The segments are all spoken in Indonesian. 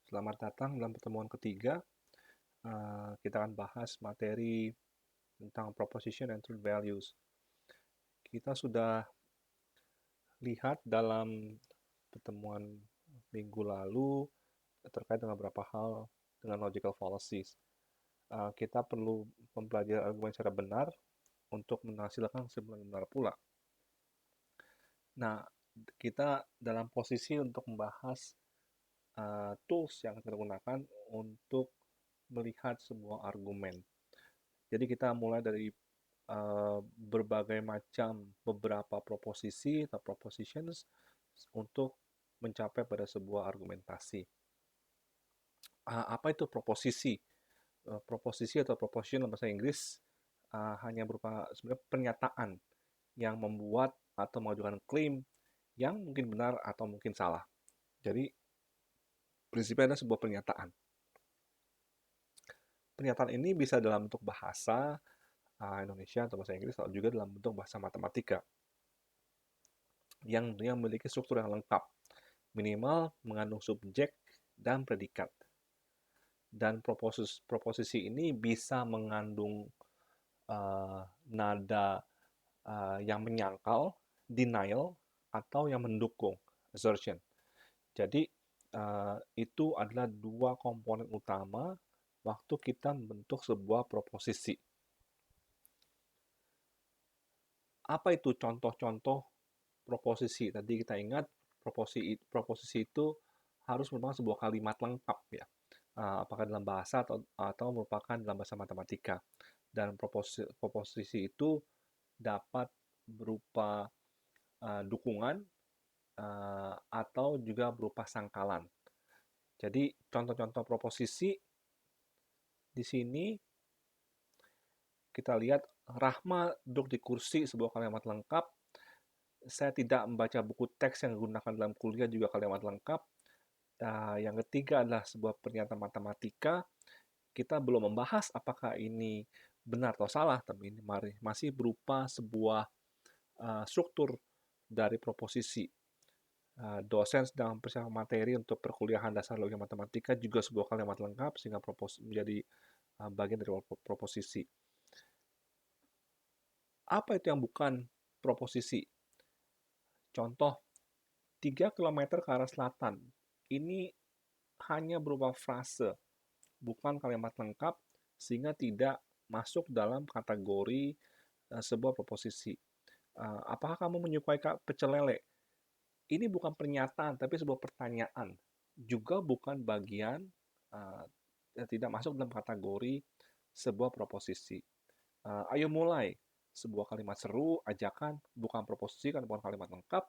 Selamat datang dalam pertemuan ketiga. Kita akan bahas materi tentang proposition and truth values. Kita sudah lihat dalam pertemuan minggu lalu terkait dengan beberapa hal dengan logical fallacies. Kita perlu mempelajari argumen secara benar untuk menghasilkan kesimpulan yang benar pula. Nah, kita dalam posisi untuk membahas tools yang kita gunakan untuk melihat sebuah argumen. Jadi kita mulai dari berbagai macam beberapa proposisi atau propositions untuk mencapai pada sebuah argumentasi. Apa itu proposisi? Proposisi atau proposition dalam bahasa Inggris hanya berupa sebenarnya pernyataan yang membuat atau mengajukan klaim yang mungkin benar atau mungkin salah. Jadi prinsipnya adalah sebuah pernyataan. Pernyataan ini bisa dalam bentuk bahasa Indonesia atau bahasa Inggris atau juga dalam bentuk bahasa matematika yang memiliki struktur yang lengkap, minimal mengandung subjek dan predikat. Dan proposisi ini bisa mengandung nada yang menyangkal, denial, atau yang mendukung, assertion. Jadi itu adalah dua komponen utama waktu kita membentuk sebuah proposisi. Apa itu contoh-contoh proposisi? Tadi kita ingat proposisi itu harus merupakan sebuah kalimat lengkap ya. Apakah dalam bahasa atau merupakan dalam bahasa matematika. Dan proposisi itu dapat berupa dukungan atau juga berupa sangkalan. Jadi contoh-contoh proposisi di sini kita lihat Rahma duduk di kursi, sebuah kalimat lengkap. Saya tidak membaca buku teks yang digunakan dalam kuliah, juga kalimat lengkap. Yang ketiga adalah sebuah pernyataan matematika. Kita belum membahas apakah ini benar atau salah, tapi ini masih berupa sebuah struktur dari proposisi. Dosen sedang persiapan materi untuk perkuliahan dasar logika matematika juga sebuah kalimat lengkap sehingga menjadi bagian dari proposisi. Apa itu yang bukan proposisi? Contoh, 3 km ke arah selatan. Ini hanya berupa frase, bukan kalimat lengkap, sehingga tidak masuk dalam kategori sebuah proposisi. Apakah kamu menyukai pecel lele? Ini bukan pernyataan, tapi sebuah pertanyaan. Juga bukan bagian, tidak masuk dalam kategori sebuah proposisi. Ayo mulai, sebuah kalimat seru, ajakan, bukan proposisi, kan bukan kalimat lengkap.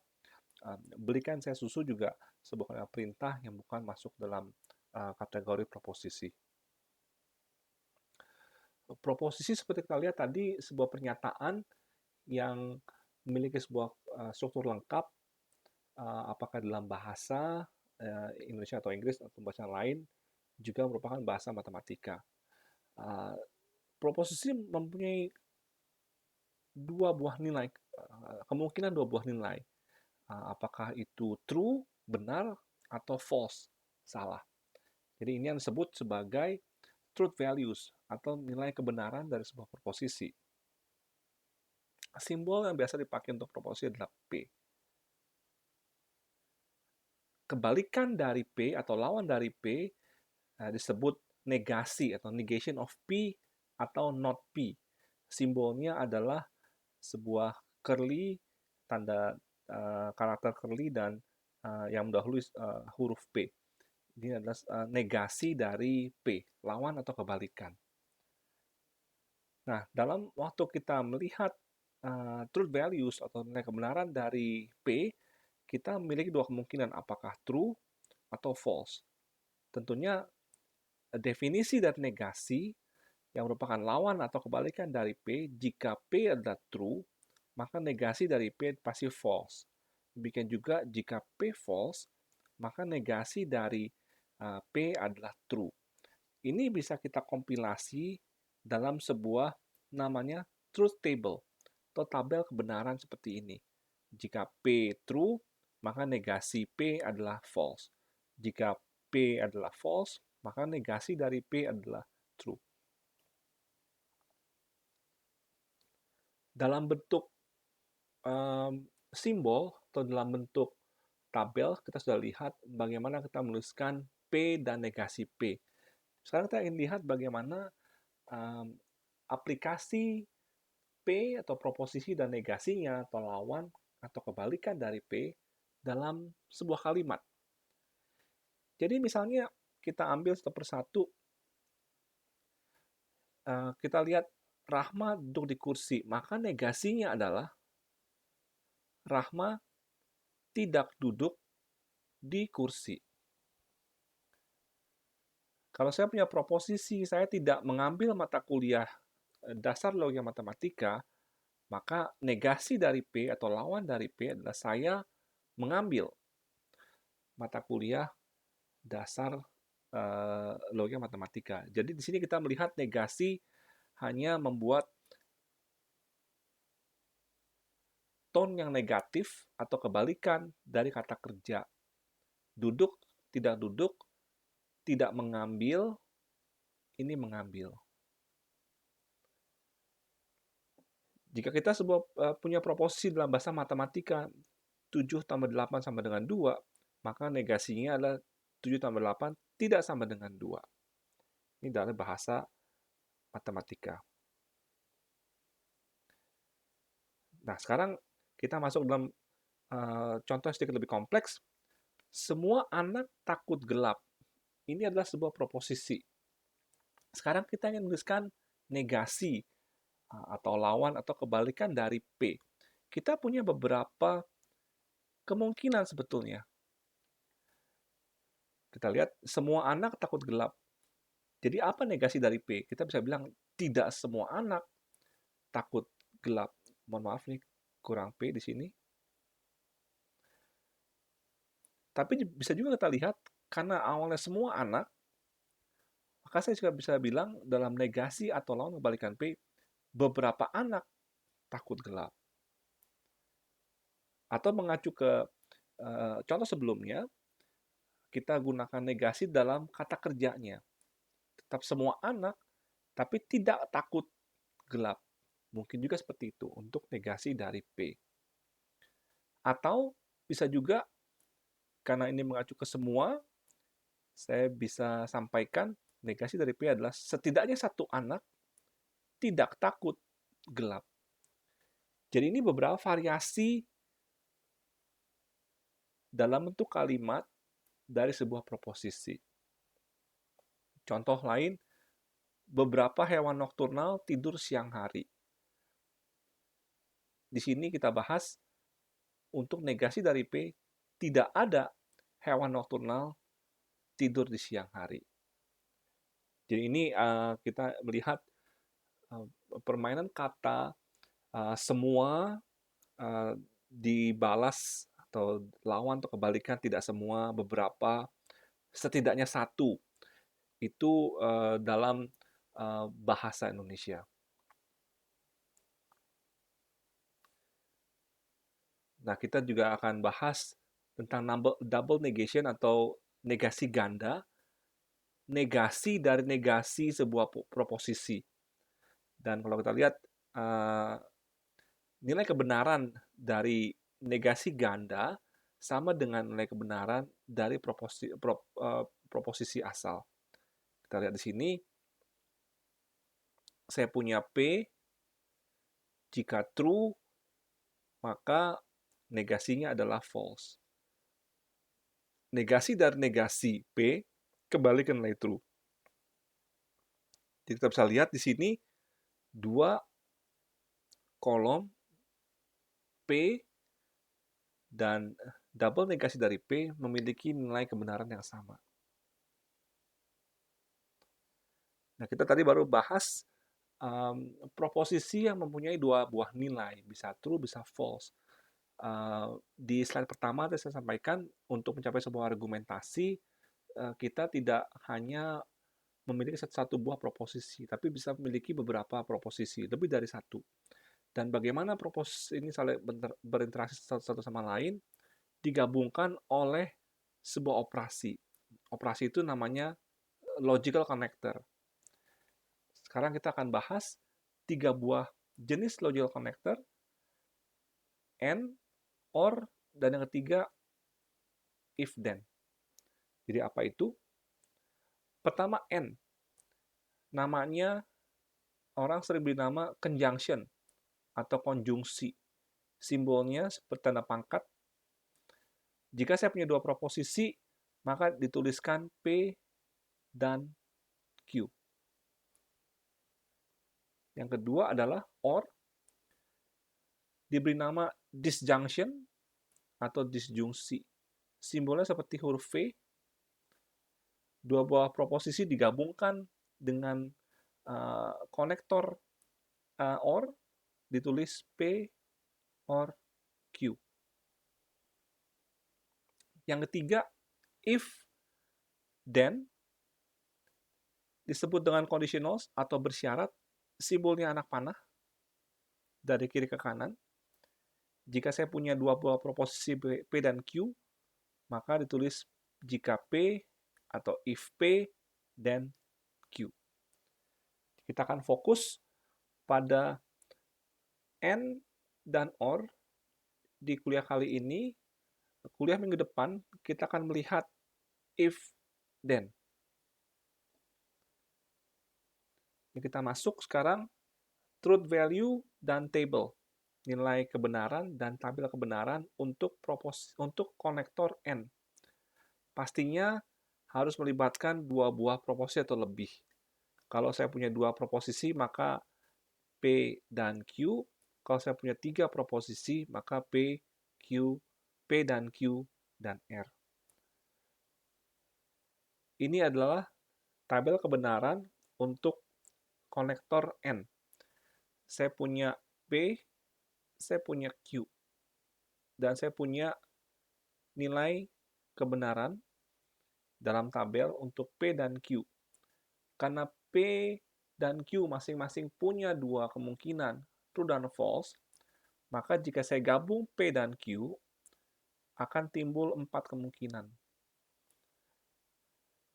Belikan saya susu juga sebuah kalimat perintah yang bukan masuk dalam kategori proposisi. Proposisi seperti kita lihat tadi sebuah pernyataan yang memiliki sebuah struktur lengkap, apakah dalam bahasa Indonesia atau Inggris atau bahasa lain, juga merupakan bahasa matematika. Proposisi mempunyai kemungkinan dua buah nilai. Apakah itu true, benar, atau false, salah. Jadi ini yang disebut sebagai truth values atau nilai kebenaran dari sebuah proposisi. Simbol yang biasa dipakai untuk proposisi adalah P. Kebalikan dari P atau lawan dari P disebut negasi atau negation of P atau not P. Simbolnya adalah sebuah curly, tanda karakter curly dan yang mendahului huruf P. Ini adalah negasi dari P, lawan atau kebalikan. Nah, dalam waktu kita melihat truth values atau nilai kebenaran dari P, kita memiliki dua kemungkinan, apakah true atau false. Tentunya definisi dari negasi yang merupakan lawan atau kebalikan dari P, jika P adalah true, maka negasi dari P pasti false. Demikian juga jika P false, maka negasi dari P adalah true. Ini bisa kita kompilasi dalam sebuah namanya truth table atau tabel kebenaran seperti ini. Jika P true, maka negasi P adalah false. Jika P adalah false, maka negasi dari P adalah true. Dalam bentuk simbol atau dalam bentuk tabel, kita sudah lihat bagaimana kita menuliskan P dan negasi P. Sekarang kita ingin lihat bagaimana aplikasi P atau proposisi dan negasinya atau lawan atau kebalikan dari P dalam sebuah kalimat. Jadi misalnya kita ambil satu persatu, kita lihat Rahma duduk di kursi, maka negasinya adalah Rahma tidak duduk di kursi. Kalau saya punya proposisi, saya tidak mengambil mata kuliah dasar logika matematika, maka negasi dari P atau lawan dari P adalah saya mengambil mata kuliah dasar logika matematika. Jadi di sini kita melihat negasi hanya membuat tone yang negatif atau kebalikan dari kata kerja. Duduk, tidak mengambil, ini mengambil. Jika kita punya proposisi dalam bahasa matematika, 7 tambah 8 sama dengan 2, maka negasinya adalah 7 tambah 8 tidak sama dengan 2. Ini dalam bahasa matematika. Nah, sekarang kita masuk dalam contoh sedikit lebih kompleks. Semua anak takut gelap. Ini adalah sebuah proposisi. Sekarang kita ingin menuliskan negasi atau lawan atau kebalikan dari P. Kita punya beberapa kemungkinan sebetulnya. Kita lihat semua anak takut gelap. Jadi apa negasi dari P? Kita bisa bilang tidak semua anak takut gelap. Mohon maaf nih, kurang P di sini. Tapi bisa juga kita lihat, karena awalnya semua anak, maka saya juga bisa bilang dalam negasi atau lawan kebalikan P, beberapa anak takut gelap. Atau mengacu ke contoh sebelumnya, kita gunakan negasi dalam kata kerjanya. Tetap semua anak, tapi tidak takut gelap. Mungkin juga seperti itu untuk negasi dari P. Atau bisa juga, karena ini mengacu ke semua, saya bisa sampaikan negasi dari P adalah setidaknya satu anak tidak takut gelap. Jadi ini beberapa variasi dalam bentuk kalimat dari sebuah proposisi. Contoh lain, beberapa hewan nokturnal tidur siang hari. Di sini kita bahas untuk negasi dari P, tidak ada hewan nokturnal tidur di siang hari. Jadi ini kita melihat permainan kata semua dibalas atau lawan atau kebalikan, tidak semua, beberapa, setidaknya satu. Itu dalam bahasa Indonesia. Nah, kita juga akan bahas tentang double negation atau negasi ganda, negasi dari negasi sebuah proposisi. Dan kalau kita lihat nilai kebenaran dari negasi ganda sama dengan nilai kebenaran dari proposisi asal. Kita lihat di sini, saya punya P, jika true, maka negasinya adalah false. Negasi dari negasi P kembali ke nilai true. Jadi kita bisa lihat di sini dua kolom P dan double negasi dari P memiliki nilai kebenaran yang sama. Nah, kita tadi baru bahas proposisi yang mempunyai dua buah nilai, bisa true, bisa false. Di slide pertama saya sampaikan, untuk mencapai sebuah argumentasi, kita tidak hanya memiliki satu buah proposisi, tapi bisa memiliki beberapa proposisi, lebih dari satu. Dan bagaimana proposisi ini saling berinteraksi satu sama lain, digabungkan oleh sebuah operasi. operasi itu namanya logical connector. Sekarang kita akan bahas 3 buah jenis logical connector, AND, OR, dan yang ketiga if then. Jadi apa itu? Pertama AND. Namanya orang sering beri nama conjunction atau konjungsi. Simbolnya seperti tanda pangkat. Jika saya punya dua proposisi, maka dituliskan P dan Q. Yang kedua adalah OR, diberi nama disjunction atau disjungsi. Simbolnya seperti huruf V. Dua buah proposisi digabungkan dengan konektor OR, ditulis P OR Q. Yang ketiga, if then, disebut dengan conditionals atau bersyarat, simbolnya anak panah dari kiri ke kanan. Jika saya punya dua buah proposisi P dan Q, maka ditulis jika P atau if P, then Q. Kita akan fokus pada AND dan OR di kuliah kali ini. Kuliah minggu depan, kita akan melihat if, then. Kita masuk sekarang truth value dan table. Nilai kebenaran dan tabel kebenaran untuk konektor N. Pastinya harus melibatkan dua buah proposisi atau lebih. Kalau saya punya dua proposisi, maka P dan Q. Kalau saya punya tiga proposisi, maka P, Q, P dan Q, dan R. Ini adalah tabel kebenaran untuk konektor N. Saya punya P, saya punya Q. Dan saya punya nilai kebenaran dalam tabel untuk P dan Q. Karena P dan Q masing-masing punya dua kemungkinan, true dan false, maka jika saya gabung P dan Q, akan timbul 4 kemungkinan.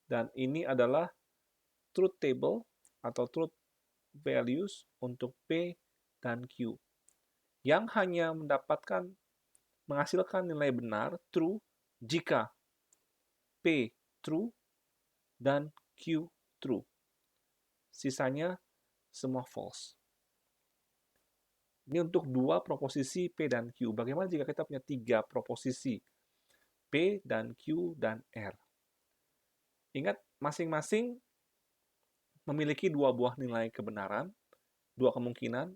Dan ini adalah truth table atau truth values untuk P dan Q, yang hanya menghasilkan nilai benar, true, jika P true dan Q true. Sisanya semua false. Ini untuk dua proposisi P dan Q. Bagaimana jika kita punya tiga proposisi P dan Q dan R? Ingat, masing-masing memiliki dua buah nilai kebenaran, dua kemungkinan,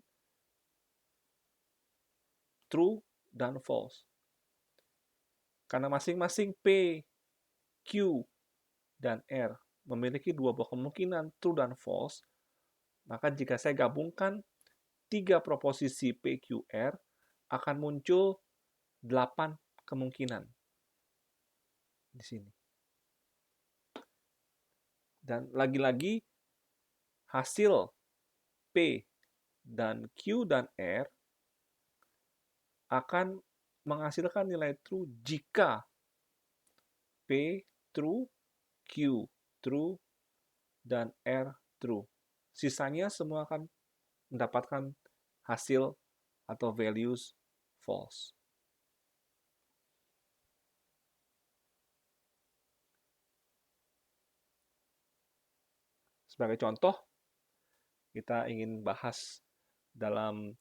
true dan false. Karena masing-masing P, Q, dan R memiliki dua buah kemungkinan, true dan false, maka jika saya gabungkan tiga proposisi P, Q, R, akan muncul 8 kemungkinan di sini. Dan lagi-lagi, hasil P dan Q dan R akan menghasilkan nilai true jika P true, Q true, dan R true. Sisanya semua akan mendapatkan hasil atau values false. Sebagai contoh, kita ingin bahas dalam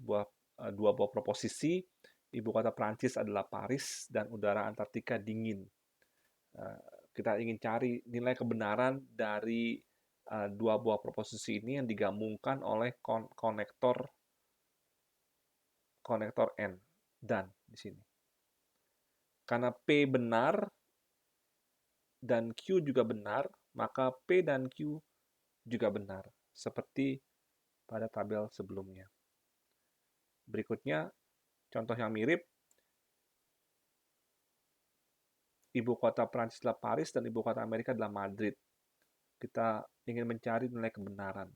dua buah proposisi, ibu kota Prancis adalah Paris dan udara Antartika dingin. Kita ingin cari nilai kebenaran dari dua buah proposisi ini yang digabungkan oleh konektor N dan di sini. Karena P benar dan Q juga benar, maka P dan Q juga benar, seperti pada tabel sebelumnya. Berikutnya, contoh yang mirip, ibu kota Prancis adalah Paris dan ibu kota Amerika adalah Madrid. Kita ingin mencari nilai kebenaran.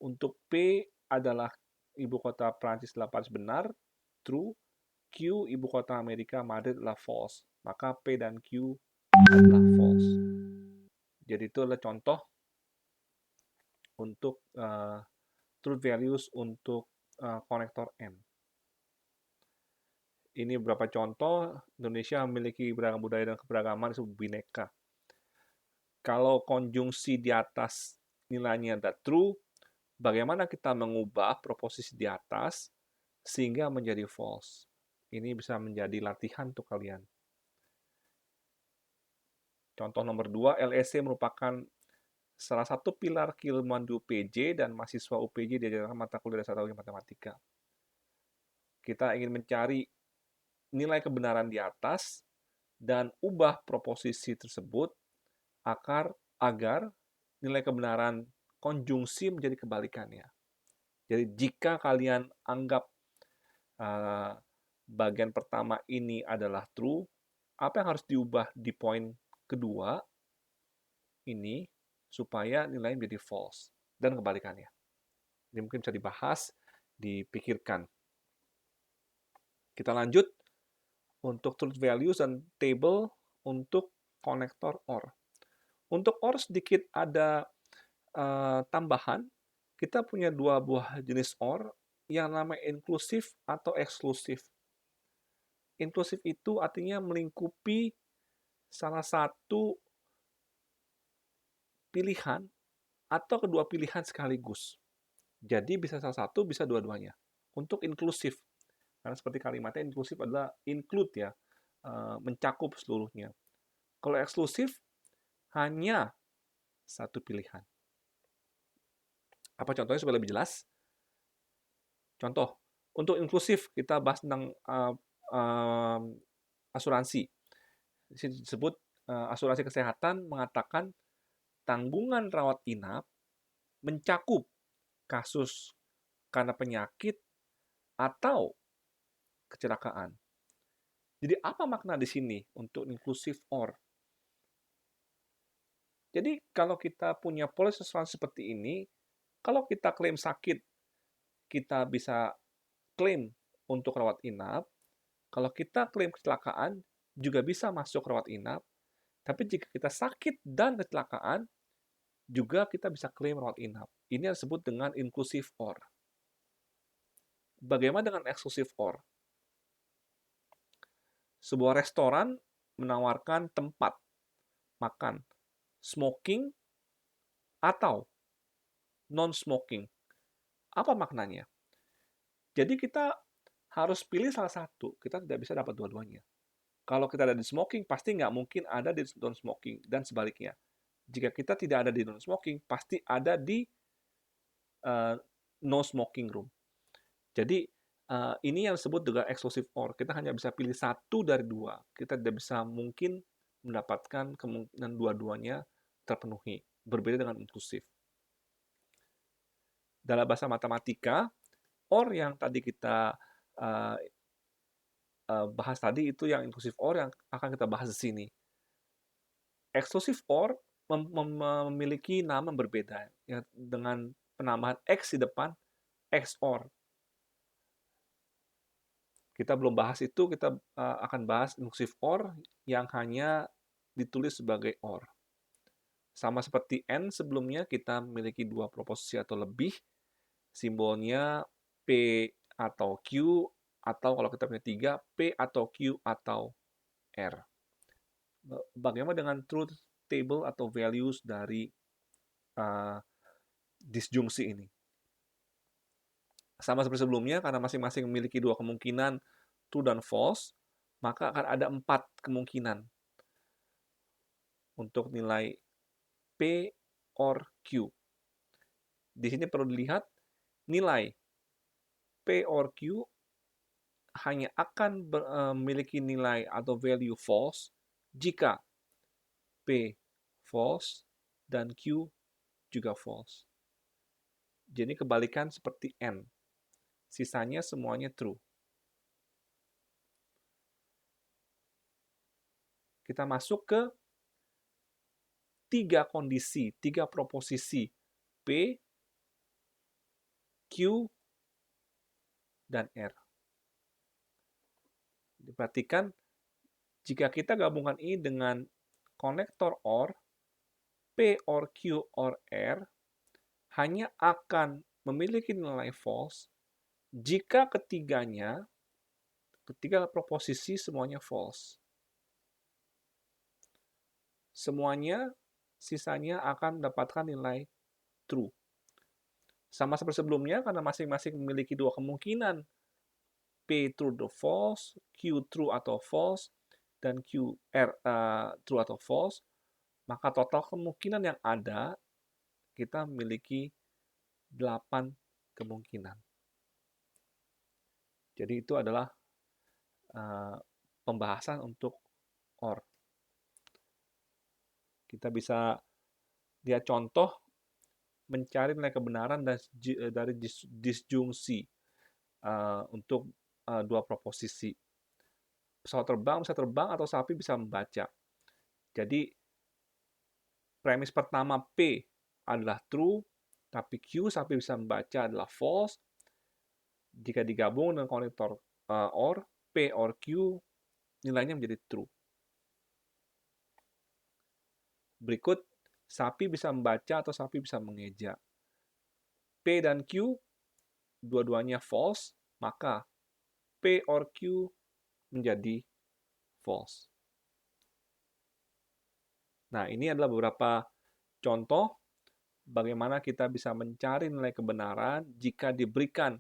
Untuk P adalah ibu kota Prancis adalah Paris benar, true. Q, ibu kota Amerika Madrid adalah false. Maka P dan Q adalah false. Jadi itu adalah contoh untuk truth values untuk konektor N. Ini beberapa contoh. Indonesia memiliki beragam budaya dan keberagaman disebut bineka. Kalau konjungsi di atas nilainya ada true, bagaimana kita mengubah proposisi di atas sehingga menjadi false? Ini bisa menjadi latihan untuk kalian. Contoh nomor 2, LEC merupakan salah satu pilar keilmuan di UPJ dan mahasiswa UPJ diajarkan mata kuliah dasar teori matematika. Kita ingin mencari nilai kebenaran di atas dan ubah proposisi tersebut agar nilai kebenaran konjungsi menjadi kebalikannya. Jadi jika kalian anggap bagian pertama ini adalah true, apa yang harus diubah di poin kedua ini supaya nilainya menjadi false dan kebalikannya. Ini mungkin bisa dibahas, dipikirkan. Kita lanjut untuk truth values dan table untuk konektor OR. Untuk OR sedikit ada tambahan. Kita punya dua buah jenis OR yang namanya inklusif atau eksklusif. Inklusif itu artinya melingkupi salah satu pilihan atau kedua pilihan sekaligus. Jadi bisa salah satu, bisa dua-duanya. Untuk inklusif, karena seperti kalimatnya inklusif adalah include ya, mencakup seluruhnya. Kalau eksklusif, hanya satu pilihan. Apa contohnya supaya lebih jelas? Contoh, untuk inklusif kita bahas tentang asuransi. Di sini disebut asuransi kesehatan mengatakan tanggungan rawat inap mencakup kasus karena penyakit atau kecelakaan. Jadi apa makna di sini untuk inklusif OR? Jadi kalau kita punya polis asuransi seperti ini, kalau kita klaim sakit, kita bisa klaim untuk rawat inap. Kalau kita klaim kecelakaan, juga bisa masuk rawat inap. Tapi jika kita sakit dan kecelakaan, juga kita bisa klaim rawat inap. Ini yang disebut dengan inclusive OR. Bagaimana dengan exclusive OR? Sebuah restoran menawarkan tempat makan smoking atau non-smoking. Apa maknanya? Jadi kita harus pilih salah satu. Kita tidak bisa dapat dua-duanya. Kalau kita ada di smoking, pasti nggak mungkin ada di non-smoking, dan sebaliknya. Jika kita tidak ada di non-smoking, pasti ada di no smoking room. Jadi ini yang disebut dengan exclusive OR. Kita hanya bisa pilih satu dari dua. Kita tidak bisa mungkin mendapatkan kemungkinan dua-duanya terpenuhi. Berbeda dengan inklusif. Dalam bahasa matematika, OR yang tadi kita bahas tadi itu yang inklusif OR yang akan kita bahas di sini. Exclusive OR memiliki nama berbeda ya, dengan penambahan X di depan XOR. Kita belum bahas itu, kita akan bahas inclusive OR yang hanya ditulis sebagai OR. Sama seperti N sebelumnya, kita memiliki dua proposisi atau lebih, simbolnya P atau Q, atau kalau kita punya tiga, P atau Q atau R. Bagaimana dengan truth table atau values dari disjungsi ini? Sama seperti sebelumnya, karena masing-masing memiliki dua kemungkinan true dan false, maka akan ada 4 kemungkinan untuk nilai P or Q. Di sini perlu dilihat nilai P or Q hanya akan memiliki nilai atau value false jika P false dan Q juga false. Jadi kebalikan seperti N. Sisanya semuanya true. Kita masuk ke 3 kondisi, 3 proposisi P, Q, dan R. Diperhatikan, jika kita gabungkan ini dengan konektor OR, P or Q or R hanya akan memiliki nilai false jika ketiga proposisi semuanya false. Semuanya sisanya akan mendapatkan nilai true. Sama seperti sebelumnya, karena masing-masing memiliki dua kemungkinan, P true atau false, Q true atau false, dan QR true atau false, maka total kemungkinan yang ada, kita memiliki 8 kemungkinan. Jadi itu adalah pembahasan untuk OR. Kita bisa lihat contoh mencari nilai kebenaran dari disjungsi untuk dua proposisi. Pesawat terbang bisa terbang atau sapi bisa membaca. Jadi premis pertama P adalah true, tapi Q sapi bisa membaca adalah false. Jika digabung dengan konektor OR, P or Q, nilainya menjadi true. Berikut, sapi bisa membaca atau sapi bisa mengeja. P dan Q, dua-duanya false, maka P or Q menjadi false. Nah, ini adalah beberapa contoh bagaimana kita bisa mencari nilai kebenaran jika diberikan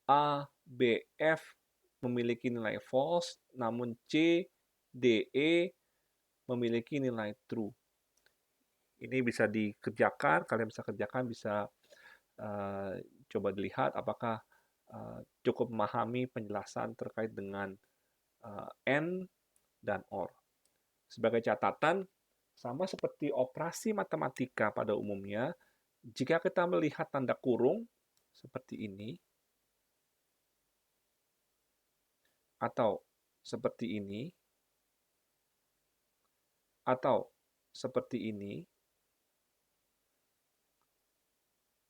A, B, F memiliki nilai false, namun C, D, E memiliki nilai true. Ini bisa dikerjakan, kalian bisa kerjakan, bisa coba dilihat apakah cukup memahami penjelasan terkait dengan AND dan OR. Sebagai catatan, sama seperti operasi matematika pada umumnya, jika kita melihat tanda kurung seperti ini, atau seperti ini, atau seperti ini,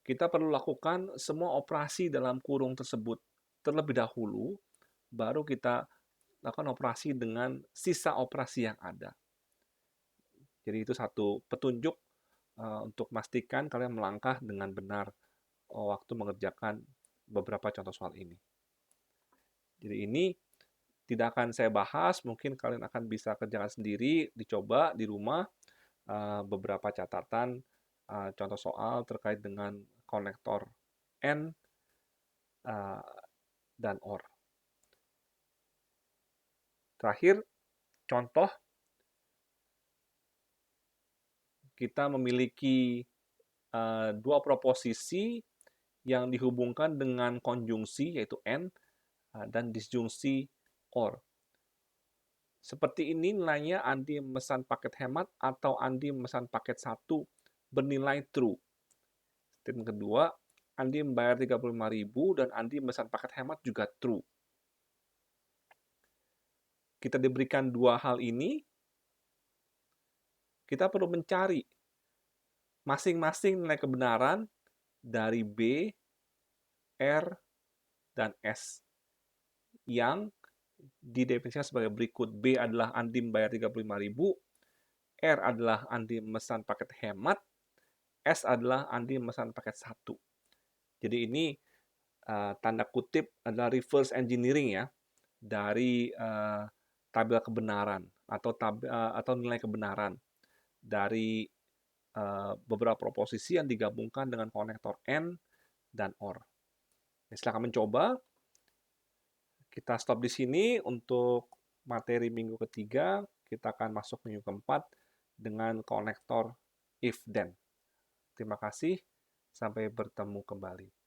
kita perlu lakukan semua operasi dalam kurung tersebut terlebih dahulu, baru kita lakukan operasi dengan sisa operasi yang ada. Jadi itu satu petunjuk untuk memastikan kalian melangkah dengan benar waktu mengerjakan beberapa contoh soal ini. Jadi ini tidak akan saya bahas, mungkin kalian akan bisa kerjakan sendiri, dicoba di rumah, beberapa catatan contoh soal terkait dengan konektor AND dan OR. Terakhir, contoh kita memiliki dua proposisi yang dihubungkan dengan konjungsi, yaitu AND, dan disjungsi OR. Seperti ini nilainya Andi memesan paket hemat atau Andi memesan paket 1 bernilai true. Statement kedua, Andi membayar 35.000 dan Andi memesan paket hemat juga true. Kita diberikan dua hal ini, kita perlu mencari masing-masing nilai kebenaran dari B, R, dan S yang didefinisikan sebagai berikut. B adalah Andi membayar 35.000, R adalah Andi memesan paket hemat, S adalah Andi memesan paket 1. Jadi ini tanda kutip adalah reverse engineering ya dari tabel kebenaran atau nilai kebenaran dari beberapa proposisi yang digabungkan dengan konektor AND dan OR. Silakan mencoba. Kita stop di sini untuk materi minggu ketiga. Kita akan masuk minggu keempat dengan konektor if then. Terima kasih. Sampai bertemu kembali.